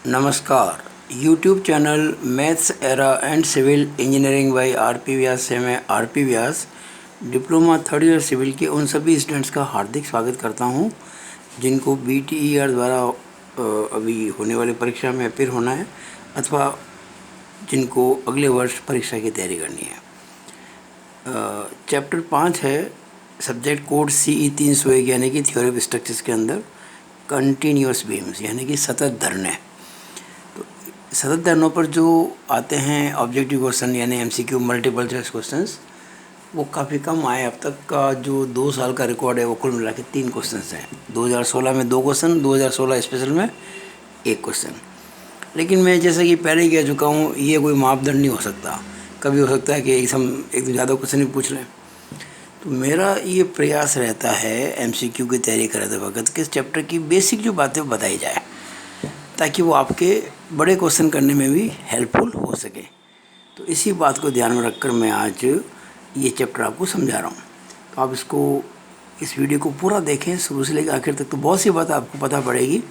नमस्कार। YouTube channel maths era and civil engineering by RP. Vyas से मैं RP. Vyas diploma third year civil के उन सभी स्टूडेंट्स का हार्दिक स्वागत करता हूं जिनको BTER द्वारा अभी होने वाली परीक्षा में अपियर होना है अथवा जिनको अगले वर्ष परीक्षा की तैयारी करनी है। चैप्टर 5 है सब्जेक्ट कोड CE 301 यानी कि थ्योरी ऑफ स्ट्रक्चर्स के अंदर कंटिन्यूअस बीम्स यानी कि सतत धरने। सतत धरनों पर जो आते हैं ऑब्जेक्टिव क्वेश्चन यानी MCQ मल्टीपल चॉइस क्वेश्चंस वो काफ़ी कम आए। अब तक का जो 2 साल का रिकॉर्ड है वो कुल मिला के 3 क्वेश्चंस हैं। 2016 में 2 क्वेश्चन, 2016 स्पेशल में 1 क्वेश्चन। लेकिन मैं जैसा कि पहले ही कह चुका हूँ, ये कोई मापदंड नहीं हो सकता। कभी हो सकता है कि एक तो ज़्यादा क्वेश्चन ही पूछ लें। तो मेरा ये प्रयास रहता है MCQ की तैयारी करते वक्त कि इस चैप्टर की बेसिक जो बातें बताई जाए ताकि वो आपके बड़े क्वेश्चन करने में भी हेल्पफुल हो सके। तो इसी बात को ध्यान में रखकर मैं आज ये चैप्टर आपको समझा रहा हूँ। तो आप इस वीडियो को पूरा देखें शुरू से लेकर आखिर तक, तो बहुत सी बात आपको पता पड़ेगी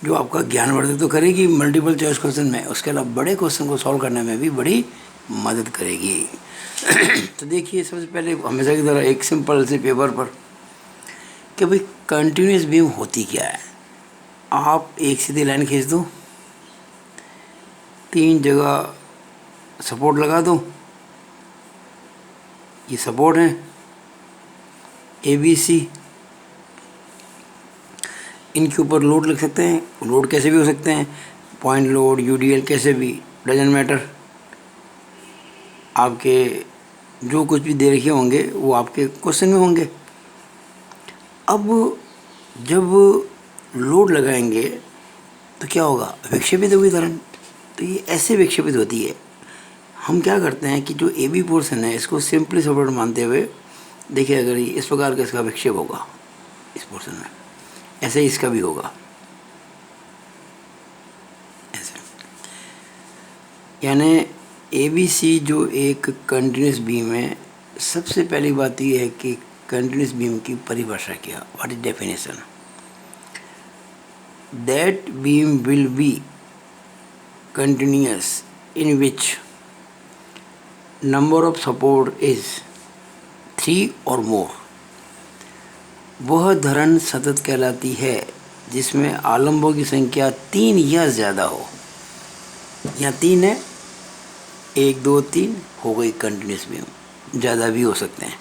जो आपका ज्ञानवर्धक तो करेगी मल्टीपल चॉइस क्वेश्चन में, उसके अलावा बड़े क्वेश्चन को सॉल्व करने में भी बड़ी मदद करेगी। तो देखिए, सबसे पहले हमेशा की तरह एक सिंपल से पेपर पर कि भाई कंटिन्यूस बीम होती क्या है। आप एक सीधी लाइन खींच दो, 3 जगह सपोर्ट लगा दो, ये सपोर्ट है ABC। इनके ऊपर लोड लिख सकते हैं, लोड कैसे भी हो सकते हैं, पॉइंट लोड, UDL, कैसे भी डजंट मैटर। आपके जो कुछ भी दे रखे होंगे वो आपके क्वेश्चन में होंगे। अब जब लोड लगाएंगे तो क्या होगा, विक्षेपित होगी तरंग। तो ये ऐसे विक्षेपित होती है। हम क्या करते हैं कि जो AB पोर्शन है इसको सिंपली सपोर्ट मानते हुए देखिए, अगर इस प्रकार का इसका विक्षेप होगा इस पोर्शन में, ऐसे ही इसका भी होगा ऐसे। यानी ABC जो एक कंटिन्यूस बीम है, सबसे पहली बात ये है कि कंटिन्यूस बीम की परिभाषा क्या, what is definition. That beam will be continuous in which number of support is 3 or more। वह धरण सतत कहलाती है जिसमें आलम्बों की संख्या 3 या ज़्यादा हो। यहाँ 3 है, 1 2 3 हो गई कंटिन्यूस बीम। ज़्यादा भी हो सकते हैं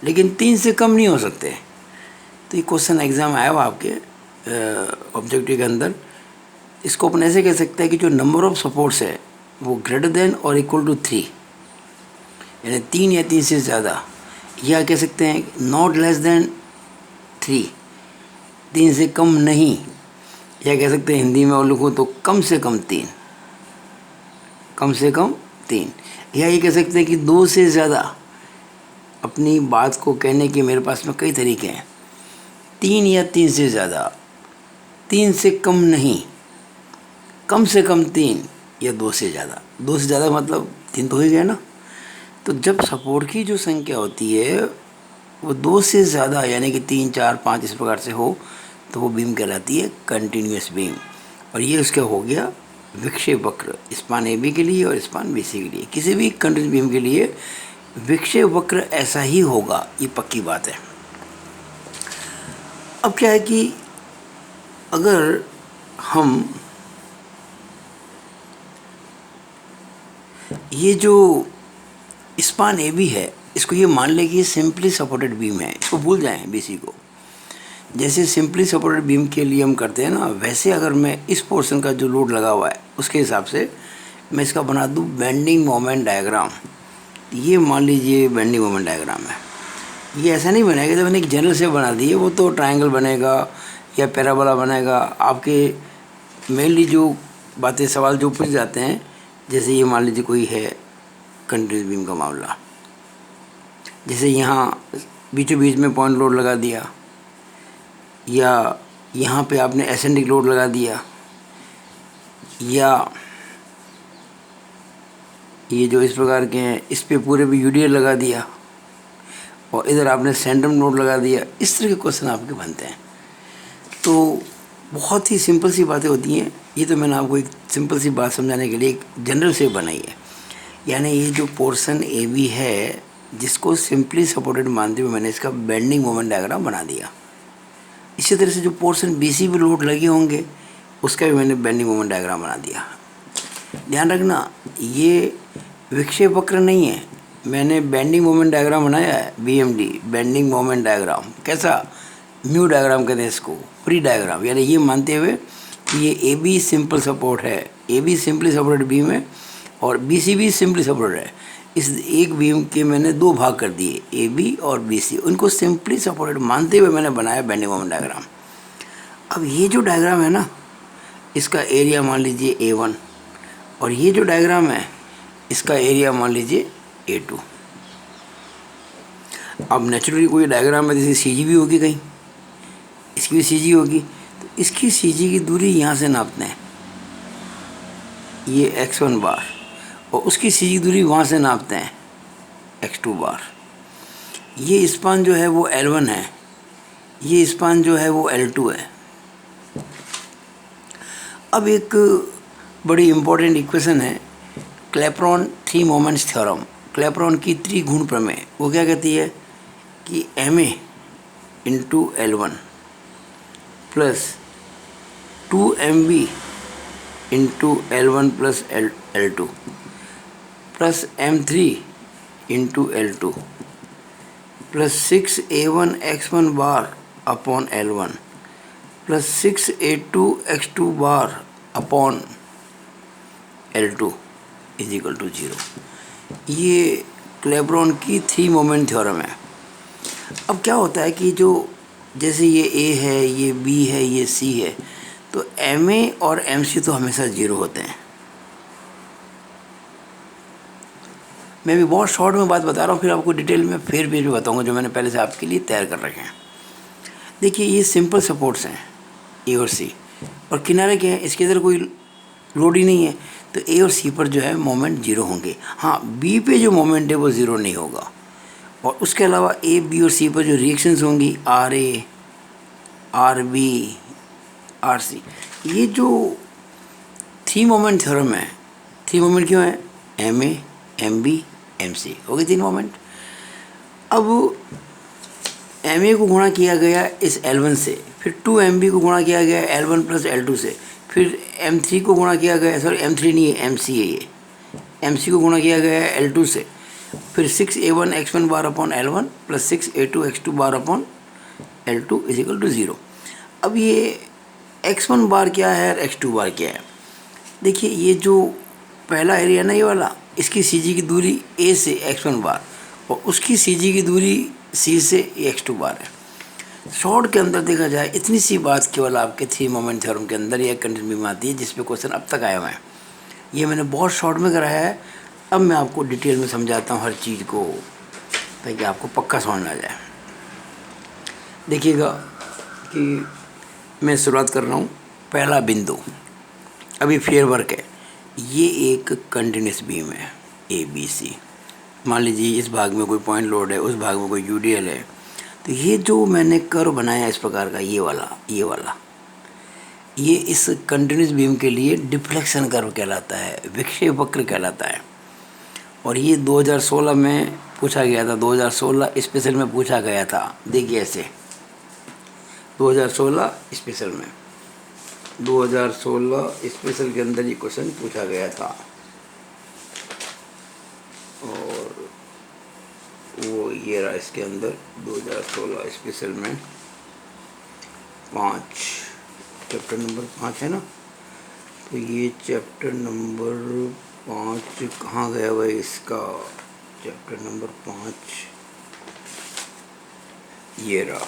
लेकिन 3 से कम नहीं हो सकते। तो ये क्वेश्चन एग्ज़ाम आया हुआ आपके ऑब्जेक्टिव के अंदर। इसको अपन ऐसे कह सकते हैं कि जो नंबर ऑफ सपोर्ट्स है वो ग्रेटर देन और इक्वल टू 3, यानी 3 या 3 से ज़्यादा, या कह सकते हैं नॉट लेस देन 3, 3 से कम नहीं, या कह सकते हैं हिंदी में और लिखूँ तो कम से कम 3, कम से कम 3, या ये कह सकते हैं कि 2 से ज़्यादा। अपनी बात को कहने के मेरे पास में कई तरीके हैं। 3 या 3 से ज़्यादा, 3 से कम नहीं, कम से कम 3 या 2 से ज़्यादा। 2 से ज़्यादा मतलब 3 तो हो ही गया ना। तो जब सपोर्ट की जो संख्या होती है वो 2 से ज़्यादा यानी कि 3 4 5 इस प्रकार से हो तो वो बीम कहलाती है कंटिन्यूस बीम। और ये उसका हो गया विक्षेप वक्र, स्पान AB के लिए और स्पान BC के लिए। किसी भी कंटिन्यूस बीम के लिए विक्षेप वक्र ऐसा ही होगा, ये पक्की बात है। अब क्या है कि अगर हम ये जो स्पान AB है इसको ये मान लें कि ये सिंपली सपोर्टेड बीम है, इसको भूल जाएं BC को। जैसे सिंपली सपोर्टेड बीम के लिए हम करते हैं ना, वैसे अगर मैं इस पोर्शन का जो लोड लगा हुआ है उसके हिसाब से मैं इसका बना दूं बेंडिंग मोमेंट डायग्राम। ये मान लीजिए बेंडिंग मोमेंट डायग्राम है। ये ऐसा नहीं बनेगा जब मैंने एक जनरल से बना दी है, वो तो ट्रायंगल बनेगा या पैराबोला बनेगा। आपके मेनली जो बातें सवाल जो पूछ जाते हैं, जैसे ये मान लीजिए कोई है कंटिन्यूस बीम का मामला, जैसे यहाँ बीचों बीच में पॉइंट लोड लगा दिया, या यहाँ पे आपने एसेंडिक लोड लगा दिया, या ये जो इस प्रकार के हैं इस पे पूरे भी UDL लगा दिया, और इधर आपने सेंट्रम लोड लगा दिया। इस तरह के क्वेश्चन आपके बनते हैं। तो बहुत ही सिंपल सी बातें होती हैं। ये तो मैंने आपको एक सिंपल सी बात समझाने के लिए एक जनरल शेप बनाई है। यानी ये जो पोर्शन ए बी है, जिसको सिंपली सपोर्टेड मानते हुए मैंने इसका बेंडिंग मोमेंट डायग्राम बना दिया। इसी तरह से जो पोर्शन बी सी पे लोड लगे होंगे, उसका भी मैंने बेंडिंग मोमेंट डायग्राम बना दिया। ध्यान रखना, ये विक्षेप वक्र नहीं है, मैंने बेंडिंग मोमेंट डायग्राम बनाया है, BMD बेंडिंग मोमेंट डायग्राम। कैसा? म्यू डायग्राम कहते हैं इसको, प्री डायग्राम। यानी ये मानते हुए कि ये ए बी सिंपल सपोर्ट है, A be simply supported beam है और बी सी भी सिंपली सपोर्टेड है। इस एक बीम के मैंने दो भाग कर दिए, ए बी और बी सी, उनको सिंपली सपोर्टेड मानते हुए मैंने बनाया बेंडिंग मोमेंट डायग्राम। अब ये जो डायग्राम है ना, इसका एरिया मान लीजिए A1 और ये जो डायग्राम है इसका एरिया मान लीजिए A2। अब नेचुरली कोई डायग्राम में जैसे CG भी होगी, कहीं इसकी भी CG होगी, तो इसकी CG की दूरी यहाँ से नापते हैं, ये x1 बार, और उसकी CG दूरी वहाँ से नापते हैं x2 बार। ये स्पान जो है वो L1 है, ये स्पान जो है वो L2 है। अब एक बड़ी इम्पोर्टेंट इक्वेशन है, Clapeyron three moments theorem, Clapeyron की त्रिगुण प्रमेय। वो क्या कहती है कि MA into L1 plus 2MB into L1 plus L2 plus M3 into L2 plus 6A1 x1 bar upon L1 plus 6A2 x2 bar upon L2 is equal to 0। ये Clapeyron की थ्री मोमेंट थ्योरम है। अब क्या होता है कि जो जैसे ये A है, ये B है, ये C है, तो MA और MC तो हमेशा 0 होते हैं। मैं भी बहुत शॉर्ट में बात बता रहा हूँ, फिर आपको डिटेल में फिर भी बताऊँगा जो मैंने पहले से आपके लिए तैयार कर रखे हैं। देखिए ये सिंपल सपोर्ट्स हैं A और C, और किनारे क्या है, इसके इधर कोई लोड ही नहीं है, तो A और C पर जो है मोमेंट 0 होंगे। हाँ, B पे जो मोमेंट है वो 0 नहीं होगा। और उसके अलावा A, B और C पर जो रिएक्शंस होंगी, RA, RB, RC, ये जो थ्री मोमेंट थ्योरम है, थ्री मोमेंट क्यों है? MA, MB, MC हो गए तीन मोमेंट। अब MA को गुणा किया गया इस L1 से, फिर 2MB को गुणा किया गया L1 प्लस L2 से, फिर M3 को गुणा किया गया, सॉरी M3 नहीं है, MC है ये, MC को गुणा किया गया L2 से, फिर 6A1 x1 bar upon L1 plus 6A2 x2 bar upon L2 is equal to 0। अब ये x1 बार क्या है और x2 बार क्या है? देखिए ये जो पहला एरिया ना, ये वाला, इसकी CG की दूरी A से x1 बार और उसकी CG की दूरी C से x2 बार है। शॉर्ट के अंदर देखा जाए, इतनी सी बात केवल आपके थ्री मोमेंट थ्योरम के अंदर यह कंडीशन बीम आती है, जिस पे क्वेश्चन अब तक आया हुआ है। ये मैंने बहुत शॉर्ट में कराया है, अब मैं आपको डिटेल में समझाता हूँ हर चीज़ को, ताकि आपको पक्का समझ में आ जाए। देखिएगा कि मैं शुरुआत कर रहा हूँ, पहला बिंदु, अभी फेयर वर्क है, ये एक कंटिन्यूस बीम है ABC। मान लीजिए इस भाग में कोई पॉइंट लोड है, उस भाग में कोई UDL है, तो ये जो मैंने कर्व बनाया इस प्रकार का, ये वाला ये इस कंटिन्यूस बीम के लिए डिफ्लेक्शन कर्व कहलाता है, विक्षेप वक्र कहलाता है। और ये 2016 में पूछा गया था, 2016 स्पेशल में पूछा गया था। देखिए ऐसे 2016 स्पेशल में, 2016 स्पेशल के अंदर ये क्वेश्चन पूछा गया था, और वो ये रहा इसके अंदर 2016 स्पेशल में 5, चैप्टर नंबर 5 है ना, तो ये चैप्टर नंबर 5 कहाँ गया भाई इसका? चैप्टर नंबर 5 ये रहा।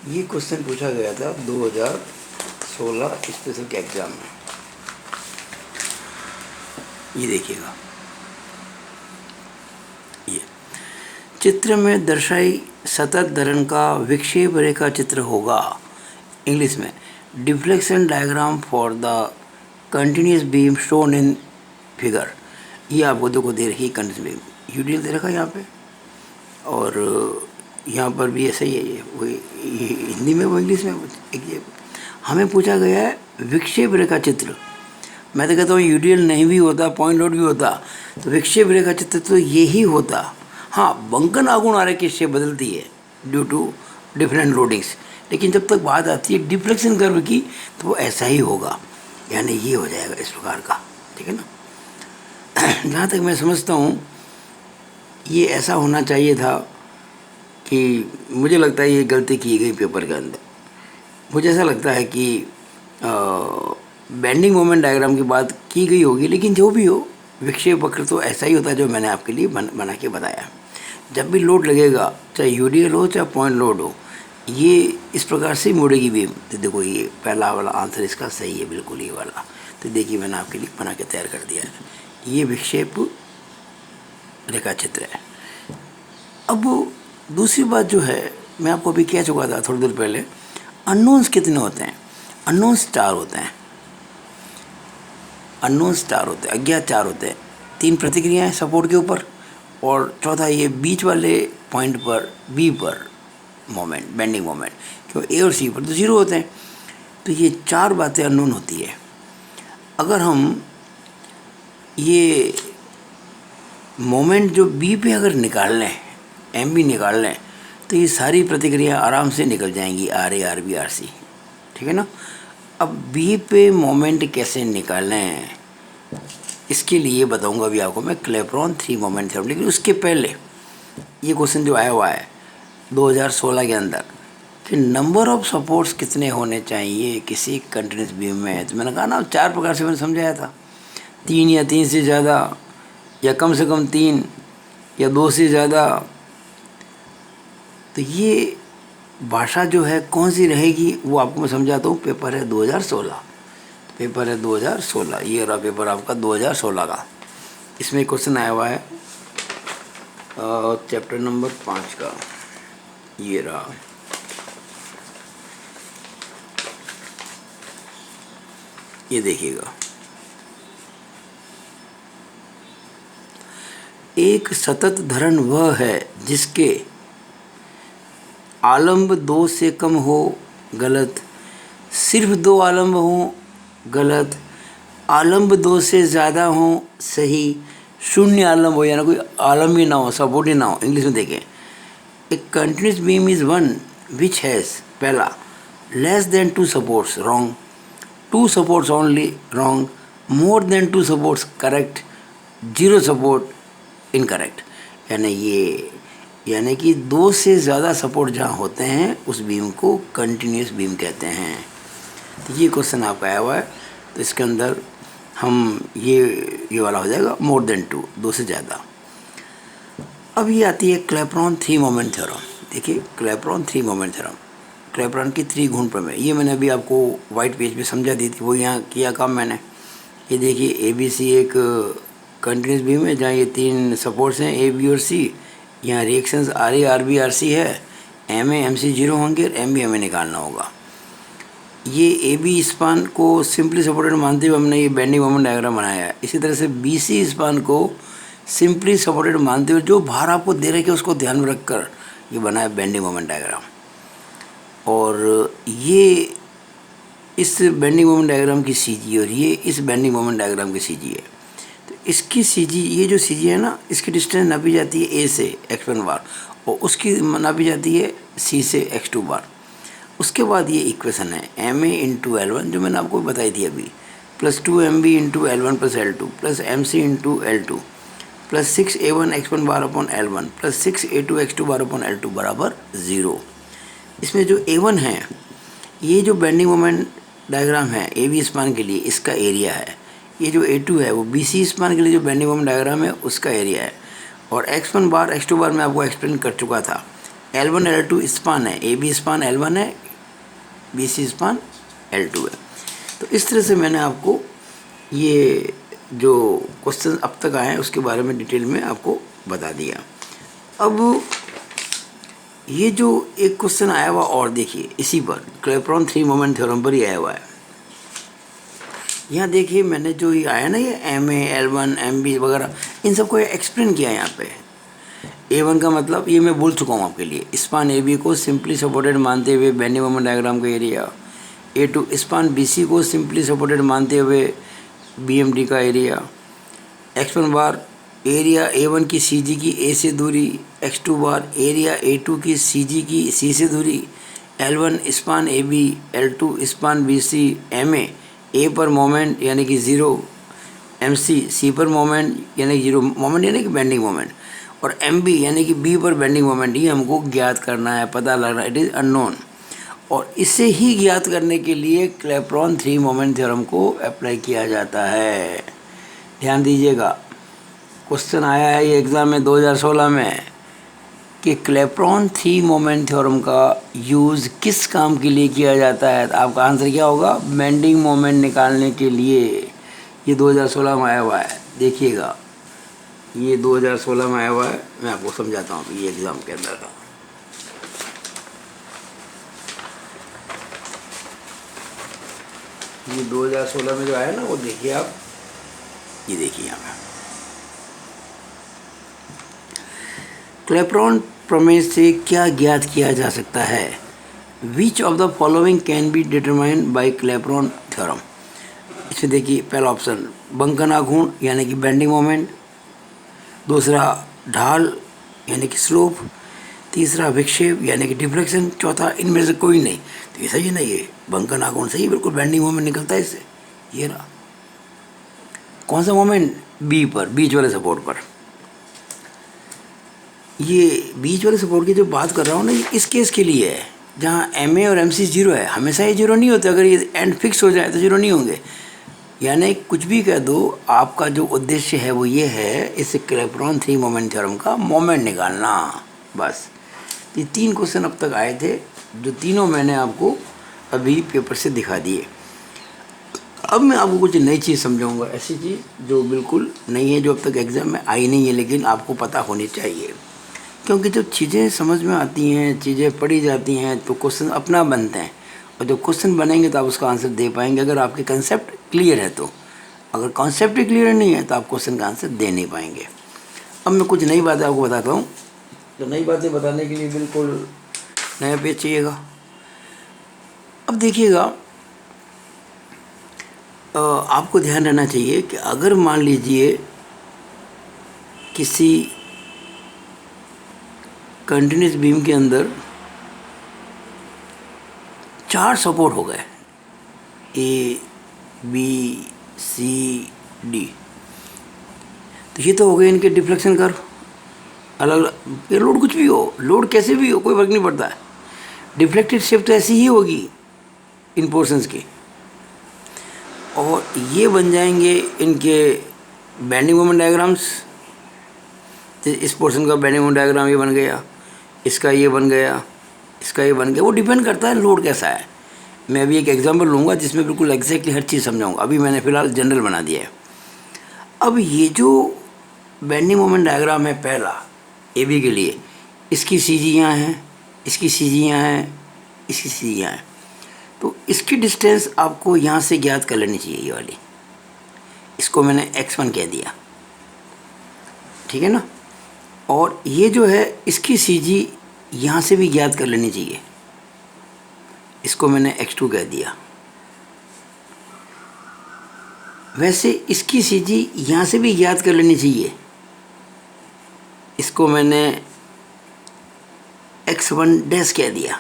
ये क्वेश्चन पूछा गया था 2016 स्पेशल के एग्जाम में। ये देखिएगा, ये चित्र में दर्शाई सतत धरण का विक्षेप रेखा चित्र होगा। इंग्लिश में deflection diagram for the continuous beam shown in figure. ये आपको देखो दे रही है कंटिन्यूस बीम, UDL दे रखा है यहाँ पे, और यहाँ पर भी ऐसा ही है, ये हिंदी में वो इंग्लिश में ये हमें पूछा गया है विक्षेप रेखा चित्र। मैं तो कहता हूँ यूडियल नहीं भी होता, पॉइंट लोड भी होता, तो विक्षेप रेखा चित्र तो यही होता। हाँ, बंकन आघूर्ण आरेख की शेप बदलती है ड्यू टू डिफरेंट लोडिंग्स, लेकिन जब तक बात आती है डिफ्लेक्शन कर्व की तो वो ऐसा ही होगा, यानी ये हो जाएगा इस प्रकार का, ठीक है ना। जहाँ तक मैं समझता हूँ ये ऐसा होना चाहिए था कि मुझे लगता है ये गलती की गई पेपर के अंदर। मुझे ऐसा लगता है कि बेंडिंग मोमेंट डायग्राम की बात की गई होगी, लेकिन जो भी हो विक्षेप वक्र तो ऐसा ही होता है जो मैंने आपके लिए बना के बताया। जब भी लोड लगेगा, चाहे यूडियल हो चाहे पॉइंट लोड हो, ये इस प्रकार से मुड़ेगी बीम। तो देखो ये पहला वाला आंसर इसका सही है, बिल्कुल ये वाला। तो देखिए मैंने आपके लिए बना के तैयार कर दिया है, ये विक्षेप रेखा चित्र है। अब दूसरी बात जो है, मैं आपको अभी कह चुका था थोड़ी देर पहले, अननोन्स कितने होते हैं? अननोन्स 4 होते हैं। अननोन्स 4 होते हैं, अज्ञात 4 होते हैं। 3 प्रतिक्रियाएं सपोर्ट के ऊपर, और चौथा ये बीच वाले पॉइंट पर बी पर मोमेंट, बेंडिंग मोमेंट, क्योंकि ए और सी पर तो 0 होते हैं। तो ये 4 बातें अननोन होती है। अगर हम ये मोमेंट जो बी पे अगर निकाल लें, एम बी निकाल लें, तो ये सारी प्रतिक्रिया आराम से निकल जाएंगी, R A, R B, R C, ठीक है ना। अब बी पे मोमेंट कैसे निकालें, इसके लिए बताऊंगा अभी आपको मैं क्लेपरॉन 3 मोमेंट थ्योरम। लेकिन उसके पहले ये क्वेश्चन जो आया हुआ है 2016 के अंदर कि नंबर ऑफ सपोर्ट्स कितने होने चाहिए किसी कंटिन्यूस बीम में, तो मैंने कहा ना 4 प्रकार से मैंने समझाया था, 3 या 3 से ज़्यादा, या कम से कम 3, या 2 से ज़्यादा। तो ये भाषा जो है कौन सी रहेगी वो आपको मैं समझाता हूँ। पेपर है 2016, पेपर है 2016, ये रहा पेपर आपका 2016 का। इसमें क्वेश्चन आया हुआ है चैप्टर नंबर 5 का, ये रहा। ये देखिएगा, एक सतत धरण वह है जिसके आलम्ब 2 से कम हो, गलत। सिर्फ 2 आलम्ब हो, गलत। आलम्ब 2 से ज़्यादा हो, सही। शून्य आलम्ब हो, यानी कोई आलम्ब ही ना हो, सपोर्ट ही ना हो। इंग्लिश में देखें, a continuous beam is one which has, पहला, less than 2 supports, wrong. 2 supports only, wrong. More than 2 supports, correct. 0 support, incorrect. यानी कि 2 से ज़्यादा सपोर्ट जहाँ होते हैं उस बीम को कंटिन्यूस बीम कहते हैं। तो ये क्वेश्चन आपका आया हुआ है, तो इसके अंदर हम ये वाला हो जाएगा मोर देन 2, 2 से ज़्यादा। अब ये आती है क्लेपरॉन 3 मोमेंट थ्योरम। देखिए क्लेपरॉन 3 मोमेंट थ्योरम, क्लेपरॉन की 3 गुण प्रमेय, ये मैंने अभी आपको वाइट पेज पे समझा दी थी, वो यहाँ किया काम मैंने। ये देखिए ए बी सी एक कंटिन्यूस बीम है जहाँ ये 3 सपोर्ट्स हैं ए बी और सी। यहाँ reactions R A, R B, R C है। एम ए, एम सी 0 होंगे और एम बी हमें निकालना होगा। ये ए बी स्पान को सिंपली सपोर्टेड मानते हुए हमने ये बेंडिंग मोमेंट डायग्राम बनाया है। इसी तरह से बी सी स्पान को सिंपली सपोर्टेड मानते हुए जो भार आपको दे रखे उसको ध्यान में रखकर ये बनाया बेंडिंग मोमेंट डायग्राम। और ये इस बेंडिंग मोमेंट डायग्राम की सी जी और ये इस बेंडिंग मोमेंट डायग्राम की सी जी है। तो इसकी सी जी, ये जो सी जी है ना, इसकी डिस्टेंस नापी जाती है ए से x1 बार और उसकी नापी जाती है सी से x2 बार। उसके बाद ये इक्वेशन है एम ए इंटू L1 जो मैंने आपको बताई थी अभी, plus 2 MB into L1 plus L2 plus MC into L2 plus 6A1 x1 bar upon L1 plus 6A2 x2 bar upon L2 बराबर 0। इसमें जो A1 है, ये जो बेंडिंग मोमेंट डायग्राम है ए बी स्पान के लिए, इसका एरिया है। ये जो A2 है वो बी सी स्पान के लिए जो बेंडिंग मोमेंट डायग्राम है उसका एरिया है। और x1 बार x2 बार मैं आपको एक्सप्लेन कर चुका था। L1 L2 स्पान है, ए बी स्पान L1 है, बी सी स्पान L2 है। तो इस तरह से मैंने आपको ये जो क्वेश्चन अब तक आए हैं उसके बारे में डिटेल में आपको बता दिया। अब ये जो एक क्वेश्चन आया हुआ और देखिए, इसी पर क्लेपरॉन 3 मोमेंट थ्योरम पर ही आया हुआ है। यहाँ देखिए मैंने जो ये आया ना, ये एम ए, L1, MB वगैरह, इन सबको एक्सप्लेन किया यहाँ पे। A1 का मतलब ये मैं बोल चुका हूँ आपके लिए, स्पान AB को सिंपली सपोर्टेड मानते हुए बेंडिंग मोमेंट डायग्राम का एरिया। A2 स्पान BC को सिंपली सपोर्टेड मानते हुए BMD का एरिया। X1 बार एरिया A1 की CG की A से दूरी, X2 बार एरिया A2 की CG की C से दूरी, L1 span AB, L2 span BC, MA A पर मोमेंट यानी कि ज़ीरो, MC C पर मोमेंट यानी कि जीरो मोमेंट यानी कि बेंडिंग मोमेंट, और MB यानी कि B पर बेंडिंग मोमेंट। ये हमको ज्ञात करना है, पता लगना, इट इज़ अननोन। और इसे ही ज्ञात करने के लिए क्लैपेरॉन 3 मोमेंट थ्योरम को अप्लाई किया जाता है। ध्यान दीजिएगा, क्वेश्चन आया है ये एग्ज़ाम में 2016 में कि क्लैपेरॉन 3 मोमेंट थ्योरम का यूज़ किस काम के लिए किया जाता है। तो आपका आंसर क्या होगा? बेंडिंग मोमेंट निकालने के लिए। ये 2016 में आया हुआ है, देखिएगा, ये 2016 में आया हुआ है। मैं आपको समझाता हूँ ये एग्ज़ाम के अंदर का। ये 2016 में जो आया ना, वो देखिए आप, ये देखिए यहाँ पे क्लैपेरॉन प्रमेय से क्या ज्ञात किया जा सकता है? Which of the following can be determined by Clapeyron theorem. इसमें देखिए, पहला ऑप्शन बंकन आघूर्ण यानी कि बेंडिंग मोमेंट, दूसरा ढाल यानी कि स्लोप, तीसरा विक्षेप यानी कि डिफ्लेक्शन, चौथा इनमें से कोई नहीं। तो ये सही नहीं है, बंकन आघूर्ण सही, बिल्कुल बेंडिंग मोमेंट निकलता है इससे। ये रहा, कौन सा मोमेंट? बी पर, बीच वाले सपोर्ट पर। ये बीच वाले सपोर्ट की जो बात कर रहा हूँ ना, ये इस केस के लिए है जहाँ MA और MC जीरो है। हमेशा ये जीरो नहीं होते, अगर ये एंड फिक्स हो जाए तो जीरो नहीं होंगे। यानी कुछ भी कह दो, आपका जो उद्देश्य है वो ये है, इस क्लैपेरॉन 3 मोमेंट थ्योरम का मोमेंट निकालना, बस। ये 3 क्वेश्चन अब तक आए थे, जो तीनों मैंने आपको अभी पेपर से दिखा दिए। अब मैं आपको कुछ नई चीज़ समझाऊंगा, ऐसी चीज़ जो बिल्कुल नहीं है, जो अब तक एग्ज़ाम में आई नहीं है, लेकिन आपको पता होनी चाहिए। क्योंकि जब चीज़ें समझ में आती हैं, चीज़ें पढ़ी जाती हैं, तो क्वेश्चन अपना बनते हैं। और जब क्वेश्चन बनेंगे तो आप उसका आंसर दे पाएंगे, अगर आपके कंसेप्ट क्लियर है तो। अगर कॉन्सेप्ट ही क्लियर नहीं है तो आप क्वेश्चन का आंसर दे नहीं पाएंगे। अब मैं कुछ नई बातें आपको बताता हूँ। तो नई बातें बताने के लिए बिल्कुल नया पेज चाहिएगा। अब देखिएगा, आपको ध्यान रहना चाहिए कि अगर मान लीजिए किसी कंटिन्यूस बीम के अंदर 4 सपोर्ट हो गए, A, B, C, D, तो ये तो हो गए इनके डिफ्लेक्शन कर्व अलग अलग। ये लोड कुछ भी हो, लोड कैसे भी हो, कोई फर्क नहीं पड़ता है, डिफ्लेक्टेड शेप तो ऐसी ही होगी इन पोर्शंस की। और ये बन जाएंगे इनके बेंडिंग मोमेंट डायग्राम्स। इस पोर्शन का बेंडिंग मोमेंट डायग्राम ये बन गया, इसका ये बन गया, इसका ये बन गया। वो डिपेंड करता है लोड कैसा है। मैं अभी एक एग्जांपल लूँगा जिसमें बिल्कुल एग्जैक्टली हर चीज़ समझाऊंगा। अभी मैंने फ़िलहाल जनरल बना दिया है। अब ये जो बेंडिंग मोमेंट डायग्राम है पहला AB के लिए, इसकी CG यहाँ है, इसकी CG यहाँ है, इसकी CG यहाँ है। तो इसकी डिस्टेंस आपको यहाँ से ज्ञात कर लेनी चाहिए, ये वाली। इसको मैंने X1 कह दिया, ठीक है ना। और ये जो है इसकी CG यहाँ से भी ज्ञात कर लेनी चाहिए, इसको मैंने X2 कह दिया। वैसे इसकी CG यहाँ से भी ज्ञात कर लेनी चाहिए, इसको मैंने X1 डैश कह दिया।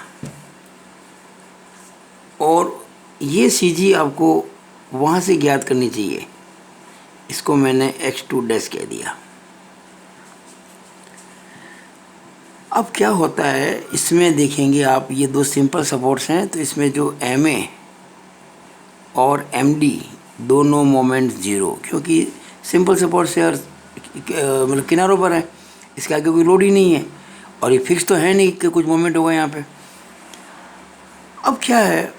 और ये CG आपको वहाँ से ज्ञात करनी चाहिए, इसको मैंने X2 डैश कह दिया। अब क्या होता है इसमें, देखेंगे आप, ये 2 सिंपल सपोर्ट्स हैं, तो इसमें जो MA और MD दोनों मोमेंट ज़ीरो, क्योंकि सिंपल सपोर्ट से मतलब किनारों पर है, इसके आगे कोई लोड ही नहीं है, और ये फिक्स तो है नहीं कि कुछ मोमेंट होगा यहाँ पे। अब क्या है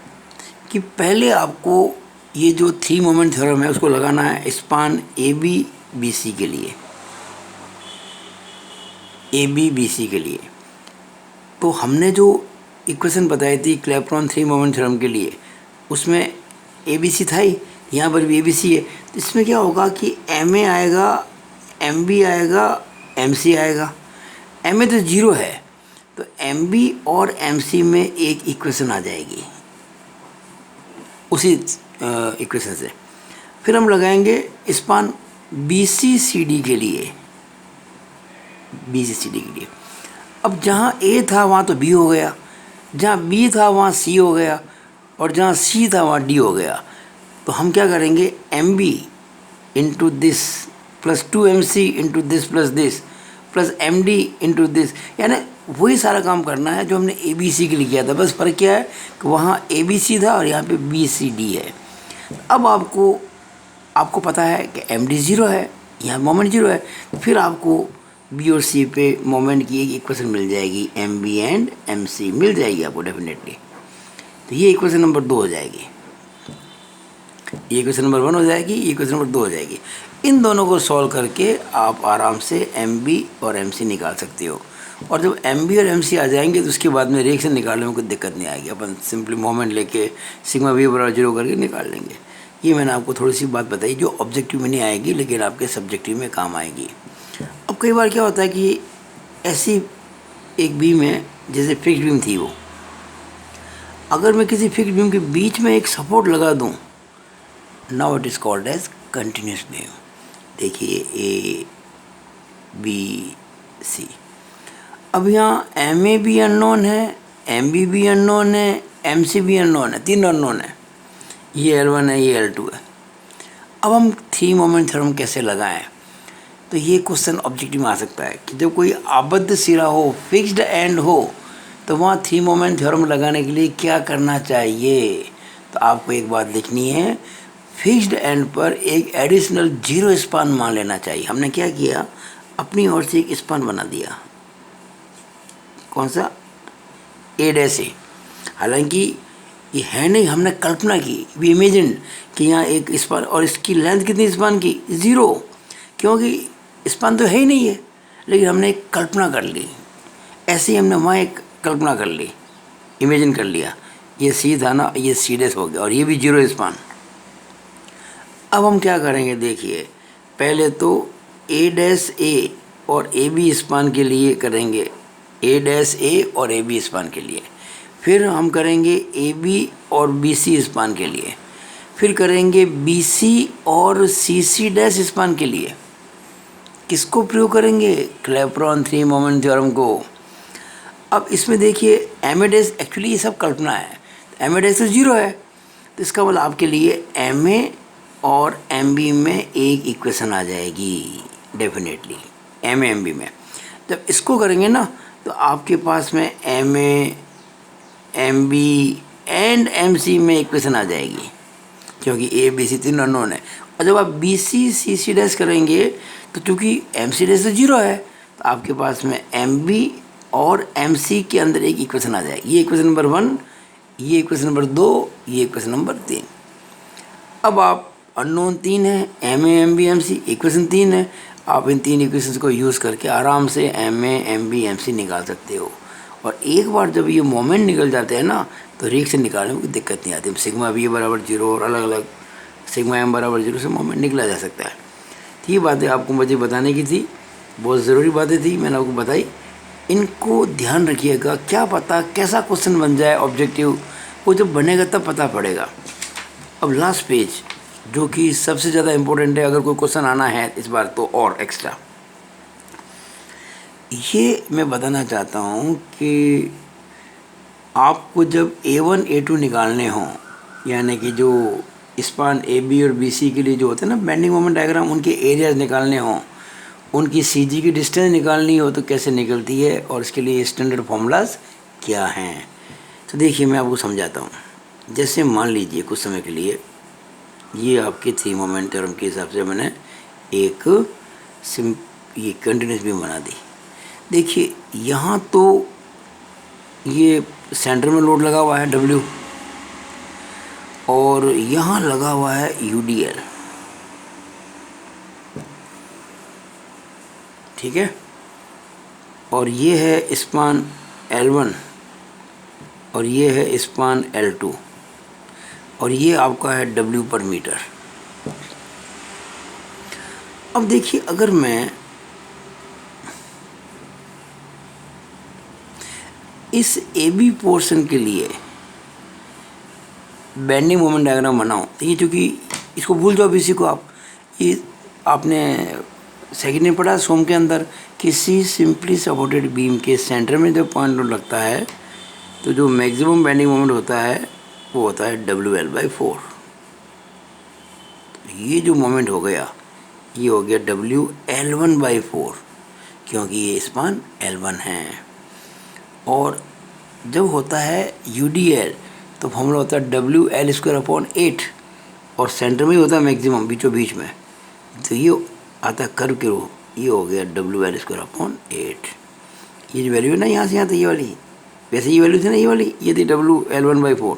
कि पहले आपको ये जो 3 मोमेंट थ्योरम है उसको लगाना है स्पान AB BC के लिए, AB BC के लिए। तो हमने जो इक्वेशन बताई थी क्लैपेरॉन 3 मोमेंट थ्योरम के लिए, उसमें ABC था ही, यहाँ पर भी ABC है। तो इसमें क्या होगा कि MA आएगा, MB आएगा, MC आएगा। एम ए तो जीरो है, तो एम बी और एम सी में एक इक्वेशन आ जाएगी उसी इक्वेशन से। फिर हम लगाएंगे span B C C D के लिए, बी सी सी डी के लिए। अब जहाँ ए था वहाँ तो बी हो गया, जहाँ बी था वहाँ सी हो गया, और जहाँ सी था वहाँ डी हो गया। तो हम क्या करेंगे, M B into this plus 2mc into this plus this plus M D into this, यानी वही सारा काम करना है जो हमने ए बी सी के लिए किया था। बस फ़र्क क्या है कि वहाँ ए बी सी था और यहाँ पे बी सी डी है। अब आपको पता है कि एम डी ज़ीरो है, यहाँ मोमेंट ज़ीरो है, तो फिर आपको बी और सी पे मोमेंट की एक इक्वेशन मिल जाएगी, M B and M C मिल जाएगी आपको डेफिनेटली। तो ये इक्वेशन नंबर 2 हो जाएगी, ये इक्वेशन नंबर 1 हो जाएगी, ये इक्वेशन नंबर 2 हो जाएगी। इन दोनों को सॉल्व करके आप आराम से एम बी और एम सी निकाल सकते हो। और जब एम बी और एम सी आ जाएंगे तो उसके बाद में रिएक्शन निकालने में कोई दिक्कत नहीं आएगी, अपन सिंपली मोमेंट लेके सिग्मा वी बराबर 0 करके निकाल लेंगे। ये मैंने आपको थोड़ी सी बात बताई जो ऑब्जेक्टिव में नहीं आएगी लेकिन आपके सब्जेक्टिव में काम आएगी। अब कई बार क्या होता है कि ऐसी एक बीम है जैसे फिक्स बीम थी, वो अगर मैं किसी फिक्स बीम के बीच में एक सपोर्ट लगा दूँ, now it is called as continuous beam. देखिए ए बी सी। अब यहाँ एम ए भी अननोन है, एम बी भी अननोन है, एम सी भी अननोन है, 3 अननोन है, ये L1 है, ये L2 है। अब हम 3 मोमेंट थ्योरम कैसे लगाएं? तो ये क्वेश्चन ऑब्जेक्टिव में आ सकता है कि जब कोई आबद्ध सिरा हो, फिक्स्ड एंड हो, तो वहाँ 3 मोमेंट थ्योरम लगाने के लिए क्या करना चाहिए? तो आपको एक बात लिखनी है, फिक्स्ड एंड पर एक एडिशनल 0 स्पान मान लेना चाहिए। हमने क्या किया, अपनी ओर से एक स्पान बना दिया, कौन सा, ए डैश ए। हालांकि ये है नहीं, हमने कल्पना की, वी इमेजिन कि यहाँ एक स्पान, और इसकी लेंथ कितनी स्पान की, 0, क्योंकि स्पान तो है ही नहीं है, लेकिन हमने एक कल्पना कर ली। ऐसे ही हमने वहाँ एक कल्पना कर ली, इमेजिन कर लिया, ये सी था ना, ये सी डैश हो गया, और ये भी 0 स्पान। अब हम क्या करेंगे, देखिए पहले तो ए डैश ए और ए बी स्पान के लिए करेंगे, ए डैश ए और ए बी स्पान के लिए। फिर हम करेंगे ए बी और बी सी स्पान के लिए। फिर करेंगे बी सी और सी सी डैश स्पान के लिए। किसको प्रयोग करेंगे, क्लैपेरॉन 3 मोमेंट थ्योरम को। अब इसमें देखिए एम ए डैश, एक्चुअली ये सब कल्पना है, एम ए डैश तो 0 है, तो इसका मतलब आपके लिए एम ए और एम बी में एक इक्वेशन आ जाएगी definitely, M A M B में। जब इसको करेंगे ना तो आपके पास में M A M B and M C में इक्वेशन आ जाएगी, क्योंकि ए बी सी 3 अननोन है। और जब आप बी सी सी सी डैश करेंगे तो चूँकि एम सी डैश तो 0 है, तो आपके पास में एम बी और एम सी के अंदर एक इक्वेशन आ जाएगी। ये इक्वेशन नंबर 1, ये इक्वेशन नंबर 2, ये इक्वेशन नंबर 3। अब आप अननोन 3 है, M A M B M C, equation 3 है, आप इन 3 इक्वेशंस को यूज़ करके आराम से M A M B M C निकाल सकते हो। और एक बार जब ये मोमेंट निकल जाते हैं ना तो रिएक्शन निकालने में कोई दिक्कत नहीं आती। सिग्मा वी बराबर 0 और अलग अलग सिग्मा एम बराबर 0 से मोमेंट निकला जा सकता है। तो ये बातें आपको मुझे बताने की थी, बहुत ज़रूरी बातें थी, मैंने आपको बताई। इनको ध्यान रखिएगा, क्या पता कैसा क्वेश्चन बन जाए ऑब्जेक्टिव, वो जब बनेगा तब पता पड़ेगा। अब लास्ट पेज जो कि सबसे ज़्यादा इम्पोर्टेंट है, अगर कोई क्वेश्चन आना है इस बार तो और एक्स्ट्रा, ये मैं बताना चाहता हूँ कि आपको जब A1 A2 निकालने हों, यानी कि जो स्पान ए बी और बी सी के लिए जो होते हैं ना बेंडिंग मोमेंट डायग्राम, उनके एरियाज निकालने हों, उनकी सी जी की डिस्टेंस निकालनी हो तो कैसे निकलती है और इसके लिए स्टैंडर्ड फॉर्मूलाज क्या हैं। तो देखिए मैं आपको समझाता हूँ। जैसे मान लीजिए कुछ समय के लिए ये आपके 3 मोमेंट थ्योरम के हिसाब से मैंने एक ये कंटिन्यूस बीम बना दी। देखिए यहाँ तो ये सेंटर में लोड लगा हुआ है W, और यहाँ लगा हुआ है UDL, ठीक है, और ये है स्पान L1 और ये है स्पान L2, और ये आपका है W पर मीटर। अब देखिए अगर मैं इस ए बी पोर्शन के लिए बेंडिंग मोमेंट डायग्राम बनाओ। तो ये चूँकि इसको भूल जाओ इसी को आप, ये आपने सेकंड में पढ़ा सोम के अंदर, किसी सिंपली सपोर्टेड बीम के सेंटर में जब पॉइंट लगता है तो जो मैक्सिमम बेंडिंग मोमेंट होता है वो होता है WL/4। ये जो मोमेंट हो गया ये हो गया WL1/4, क्योंकि ये स्पान L1 है। और जब होता है UDL तो फॉर्मूला होता है WL²/8, और सेंटर में ही होता है मैक्सिमम बीचों बीच में, तो ये आता है कर्व के रूप, ये हो गया WL²/8। ये जो वैल्यू है ना यहाँ से यहाँ तक ये वाली, वैसे ये वैल्यू थी ना ये वाली, ये थी WL1/4,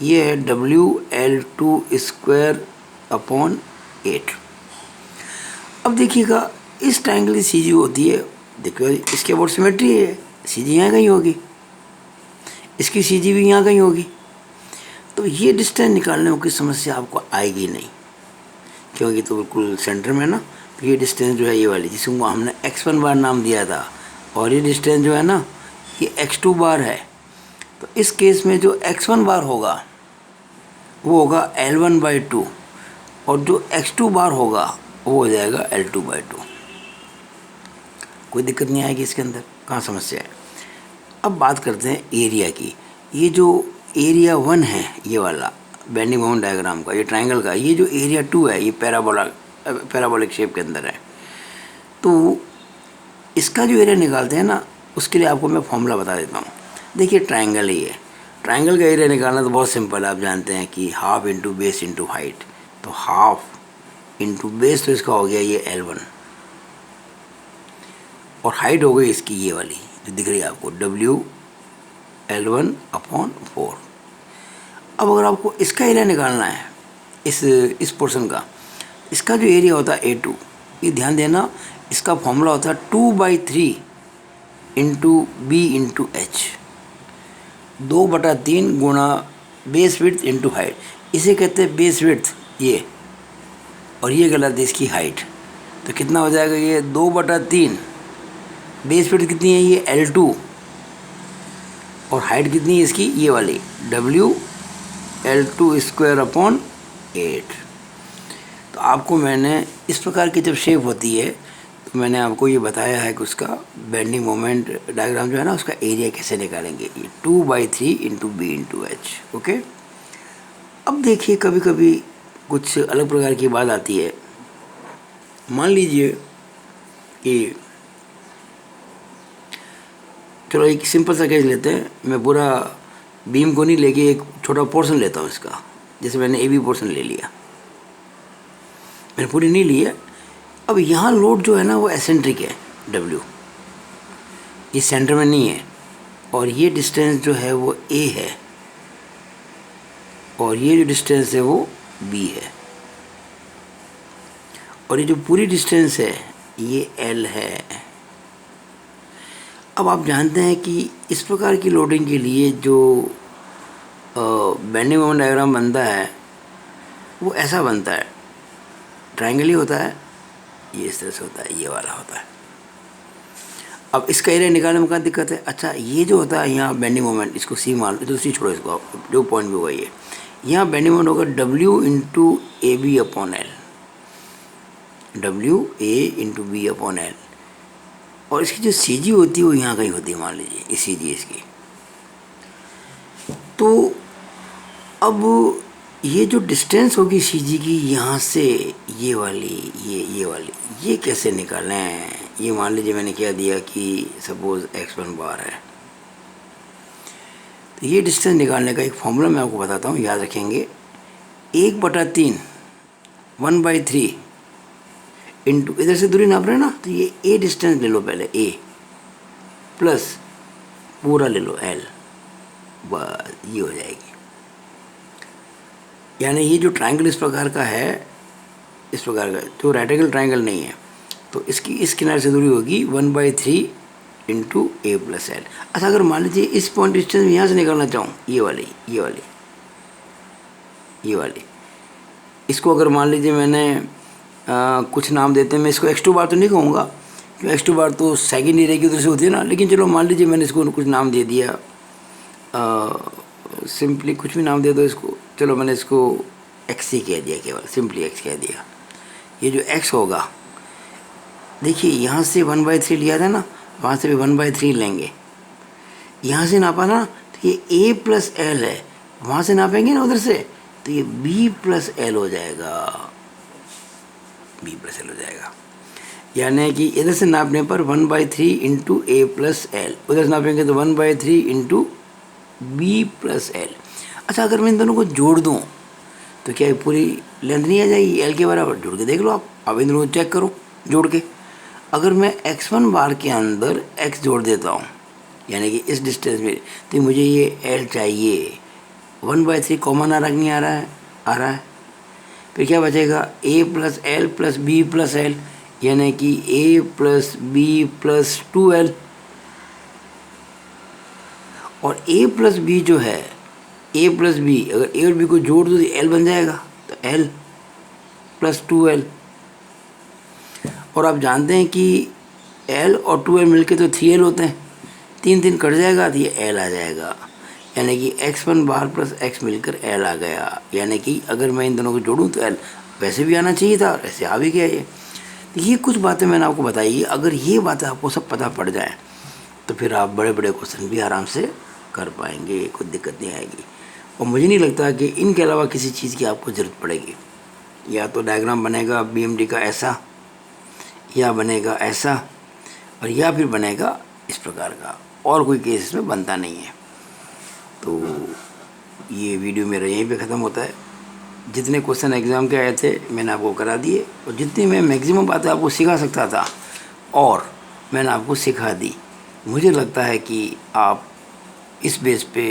ये है WL2²/8। अब देखिएगा इस ट्रायंगल की सीजी होती है, देखो इसके अबाउट सिमेट्री है, सीजी यहाँ कहीं होगी, इसकी सीजी भी यहाँ कहीं होगी, तो ये डिस्टेंस निकालने में कोई समस्या आपको आएगी नहीं, क्योंकि तो बिल्कुल सेंटर में ना। तो ये डिस्टेंस जो है ये वाली, जिसको हमने x1 बार नाम दिया था, और ये डिस्टेंस जो है ना ये x2 बार है। तो इस केस में जो x1 बार होगा वो होगा L1/2, और जो x2 बार होगा वो हो जाएगा L2/2। कोई दिक्कत नहीं आएगी इसके अंदर, कहाँ समस्या है। अब बात करते हैं एरिया की। ये जो एरिया 1 है ये वाला बेंडिंग मोमेंट डायग्राम का, ये ट्रायंगल का, ये जो एरिया 2 है ये पैराबोलिक शेप के अंदर है। तो इसका जो एरिया निकालते हैं ना, उसके लिए आपको मैं फॉर्मूला बता देता हूँ। देखिए ट्रायंगल ही है, ट्रायंगल का एरिया निकालना तो बहुत सिंपल है, आप जानते हैं कि half into base into height. तो हाफ इंटू बेस तो इसका हो गया ये L1, और हाइट हो गई इसकी ये वाली जो दिख रही है आपको WL1/4। अब अगर आपको इसका एरिया निकालना है इस पोर्शन का, इसका जो एरिया होता है A2, ये ध्यान देना इसका फॉर्मूला होता है 2/3 इंटू B इंटू H, 2/3 गुणा बेस विड्थ इंटू हाइट। इसे कहते हैं बेस विड्थ ये, और ये गलत है इसकी हाइट। तो कितना हो जाएगा ये 2/3, बेस विड्थ कितनी है ये L2, और हाइट कितनी है इसकी ये वाली WL2²/8। तो आपको मैंने इस प्रकार की जब शेप होती है तो मैंने आपको ये बताया है कि उसका बेंडिंग मोमेंट डायग्राम जो है ना उसका एरिया कैसे निकालेंगे, ये 2/3 into B into H। Okay. अब देखिए कभी कभी कुछ अलग प्रकार की बात आती है। मान लीजिए कि चलो एक सिंपल सा केस लेते हैं, मैं पूरा बीम को नहीं लेके एक छोटा पोर्शन लेता हूँ इसका, जैसे मैंने AB पोर्शन ले लिया, मैंने पूरी नहीं ली है। अब यहाँ लोड जो है ना वो एसेंट्रिक है W, ये सेंटर में नहीं है, और ये डिस्टेंस जो है वो A है, और ये जो डिस्टेंस है वो B है, और ये जो पूरी डिस्टेंस है ये L है। अब आप जानते हैं कि इस प्रकार की लोडिंग के लिए जो बेंडिंग मोमेंट डायग्राम बनता है वो ऐसा बनता है, ट्रायंगल ही होता है, ये इस तरह से होता है, ये वाला होता है। अब इसका एरिया निकालने में क्या दिक्कत है। अच्छा ये जो होता है यहाँ बेंडिंग मोमेंट, इसको C मान लो, तो C छोड़ो, इसको जो पॉइंट भी होगा ये, यहाँ बेंडिंग मोमेंट होगा W into AB/L, WA into B/L, और इसकी जो CG होती है वो यहाँ कहीं होती है, मान लीजिए ये CG इसकी। तो अब ये जो डिस्टेंस होगी CG की यहाँ से ये वाली, ये वाली, ये कैसे निकालें। ये मान लीजिए मैंने क्या दिया कि सपोज x1 बार है, तो ये डिस्टेंस निकालने का एक फॉर्मूला मैं आपको बताता हूँ, याद रखेंगे। 1/3 1/3 इंटू, इधर से दूरी नाप रहे हैं ना, तो ये A डिस्टेंस ले लो पहले, A प्लस पूरा ले लो L, बस ये हो जाएगी। यानी ये जो ट्रायंगल इस प्रकार का है, इस प्रकार का जो राइट एंगल ट्रायंगल नहीं है, तो इसकी इस किनारे से दूरी होगी 1/3 इंटू A प्लस L। अच्छा अगर मान लीजिए इस पॉइंट डिस्टेंस में यहाँ से निकालना चाहूँ, ये वाली, इसको अगर मान लीजिए मैंने कुछ नाम देते हैं, मैं इसको x2 बार तो नहीं कहूँगा, क्योंकि x2 बार तो सेकेंड एरिया की उधर से होती है ना, लेकिन चलो मान लीजिए मैंने इसको कुछ नाम दे दिया सिंपली कुछ भी नाम दे दो इसको, चलो मैंने इसको एक्स ही कह दिया, केवल सिंपली एक्स कह दिया। ये जो एक्स होगा, देखिए यहाँ से 1/3 लिया था ना, वहाँ से भी 1/3 लेंगे। यहाँ से नापा ना तो ये a प्लस एल है, वहाँ से नापेंगे ना उधर से तो ये b प्लस एल हो जाएगा, b प्लस एल हो जाएगा। यानी कि इधर से नापने पर 1/3 इंटू ए प्लस एल, उधर से नापेंगे तो 1/3 इंटू बी प्लस एल। अच्छा, अगर मैं इन दोनों को जोड़ दूँ तो क्या ये पूरी लेंथ नहीं आ जाएगी एल के बराबर? जोड़ के देख लो आप, अब इन दोनों को चेक करो जोड़ के। अगर मैं x1 बार के अंदर x जोड़ देता हूँ, यानी कि इस डिस्टेंस में, तो मुझे ये l चाहिए। 1/3 कॉमन आ रहा नहीं आ रहा है? आ रहा है। फिर क्या बचेगा? a plus L plus B plus L, यानी कि a plus B plus 2l। और a प्लस बी जो है, a प्लस बी, अगर a और b को जोड़ दो तो l बन जाएगा, तो l प्लस 2l। और आप जानते हैं कि l और 2l मिलके तो 3l होते हैं, 3 कट जाएगा तो ये l आ जाएगा। यानी कि x1 बार प्लस x मिलकर l आ गया। यानी कि अगर मैं इन दोनों को जोड़ूं तो l वैसे भी आना चाहिए था, ऐसे आ भी गया। ये कुछ बातें मैंने आपको बताई। अगर ये बातें आपको सब पता पड़ जाए तो फिर आप बड़े बड़े क्वेश्चन भी आराम से कर पाएंगे, कोई दिक्कत नहीं आएगी। और मुझे नहीं लगता कि इनके अलावा किसी चीज़ की आपको ज़रूरत पड़ेगी। या तो डायग्राम बनेगा BMD का ऐसा, या बनेगा ऐसा, और या फिर बनेगा इस प्रकार का, और कोई केस इसमें बनता नहीं है। तो ये वीडियो मेरा यहीं पे ख़त्म होता है। जितने क्वेश्चन एग्ज़ाम के आए थे मैंने आपको करा दिए, और जितनी मैं मैक्सिमम बातें आपको सिखा सकता था और मैंने आपको सिखा दी। मुझे लगता है कि आप इस बेस पे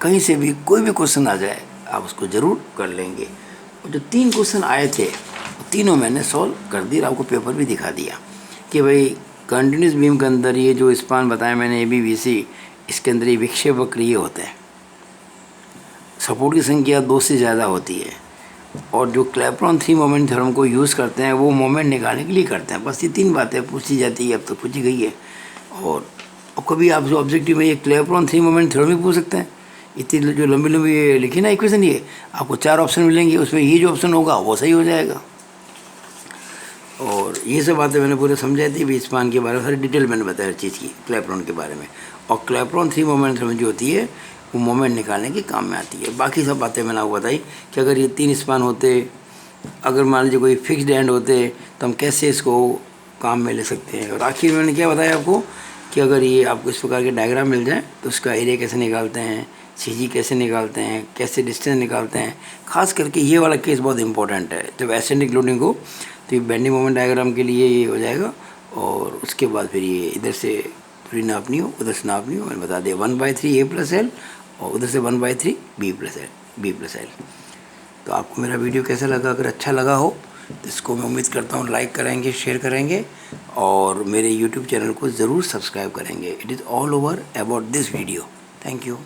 कहीं से भी कोई भी क्वेश्चन आ जाए आप उसको ज़रूर कर लेंगे। और जो 3 क्वेश्चन आए थे तीनों मैंने सॉल्व कर दिए, आपको पेपर भी दिखा दिया कि भाई कंटिन्यूस बीम के अंदर ये जो स्पान बताया मैंने ABBC, इसके अंदर ये विक्षेप वक्र ये होते हैं। सपोर्ट की संख्या 2 से ज़्यादा होती है, और जो क्लैपेरॉन 3 मोमेंट थ्योरम को यूज़ करते हैं वो मोमेंट निकालने के लिए करते हैं। बस ये 3 बातें पूछी जाती है, अब तो पूछी गई है। और कभी आप जो ऑब्जेक्टिव में ये क्लैपेरॉन 3 मोमेंट थ्योरम भी पूछ सकते हैं। इतनी जो लंबी लंबी लिखी ना इक्वेशन, ये आपको 4 ऑप्शन मिलेंगे, उसमें ये जो ऑप्शन होगा वो सही हो जाएगा। और ये सब बातें मैंने पूरे समझाई थी भी, स्पान के बारे में सारी डिटेल मैंने बताया हर चीज़ की, क्लैपेरॉन के बारे में। और क्लैपेरॉन 3 मोमेंट थ्योरम जो होती है वो मोमेंट निकालने के काम में आती है। बाकी सब बातें मैंने आपको बताई कि अगर ये 3 स्पान होते, अगर मान लीजिए कोई फिक्स्ड एंड होते तो हम कैसे इसको काम में ले सकते हैं। और आखिर मैंने क्या बताया आपको कि अगर ये आपको इस प्रकार के डायग्राम मिल जाए तो उसका एरिया कैसे निकालते हैं, CG कैसे निकालते हैं, कैसे डिस्टेंस निकालते हैं। खास करके ये वाला केस बहुत इंपॉर्टेंट है। जब एसेंडिक लोडिंग हो तो ये बेंडिंग मोमेंट डायग्राम के लिए ये हो जाएगा, और उसके बाद फिर ये इधर से पूरी नापनी हो, उधर से नापनी हो। मैंने बता दिया 1/3 A प्लस एल, और उधर से 1/3 B प्लस एल। तो आपको मेरा वीडियो कैसा लगा? अगर अच्छा लगा हो तो इसको मैं उम्मीद करता हूँ लाइक करेंगे, शेयर करेंगे, और मेरे YouTube चैनल को ज़रूर सब्सक्राइब करेंगे। It is all over about this video. Thank you.